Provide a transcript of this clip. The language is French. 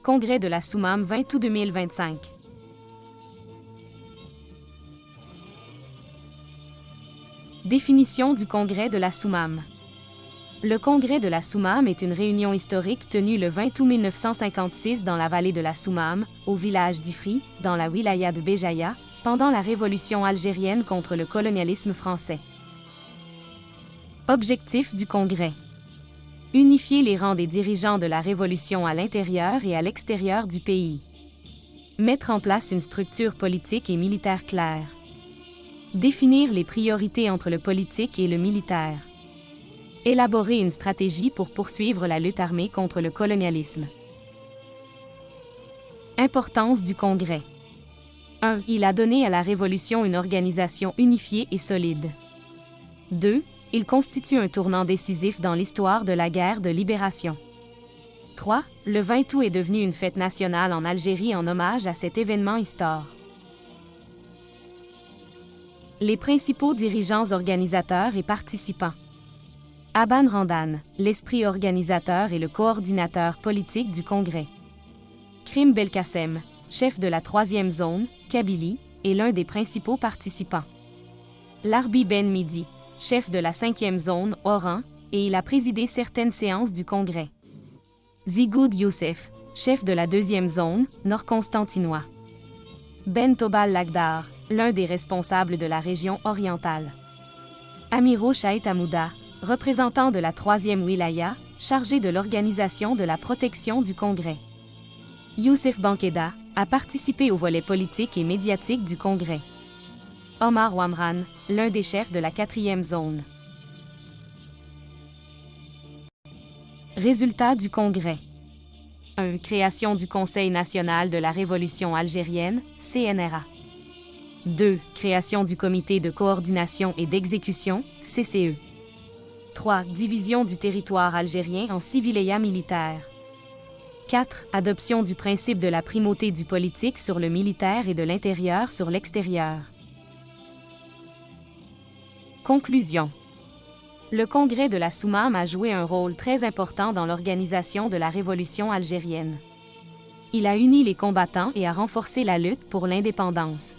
Congrès de la Soumam 20 août 2025. Définition du Congrès de la Soumam. Le Congrès de la Soumam est une réunion historique tenue le 20 août 1956 dans la vallée de la Soumam, au village d'Ifri, dans la wilaya de Béjaïa, pendant la révolution algérienne contre le colonialisme français. Objectif du Congrès. Unifier les rangs des dirigeants de la Révolution à l'intérieur et à l'extérieur du pays. Mettre en place une structure politique et militaire claire. Définir les priorités entre le politique et le militaire. Élaborer une stratégie pour poursuivre la lutte armée contre le colonialisme. Importance du Congrès. 1. Il a donné à la Révolution une organisation unifiée et solide. 2. Il constitue un tournant décisif dans l'histoire de la guerre de libération. 3. Le 20 août est devenu une fête nationale en Algérie en hommage à cet événement historique. Les principaux dirigeants organisateurs et participants. Aban Randan, l'esprit organisateur et le coordinateur politique du Congrès. Krim Belkacem, chef de la 3e zone, Kabylie, est l'un des principaux participants. Larbi Ben Midi, chef de la 5e zone, Oran, et il a présidé certaines séances du Congrès. Zigoud Youssef, chef de la 2e zone, nord-constantinois. Ben Tobal Lagdar, l'un des responsables de la région orientale. Amiro Chaït Amouda, représentant de la 3e wilaya, chargé de l'organisation de la protection du Congrès. Youssef Bankeda a participé au volet politique et médiatique du Congrès. Omar Wamran, l'un des chefs de la 4e zone. Résultats du Congrès. 1. Création du Conseil national de la Révolution algérienne, CNRA. 2. Création du Comité de coordination et d'exécution, CCE. 3. Division du territoire algérien en 6 wilayas militaires. 4. Adoption du principe de la primauté du politique sur le militaire et de l'intérieur sur l'extérieur. Conclusion. Le Congrès de la Soumam a joué un rôle très important dans l'organisation de la révolution algérienne. Il a uni les combattants et a renforcé la lutte pour l'indépendance.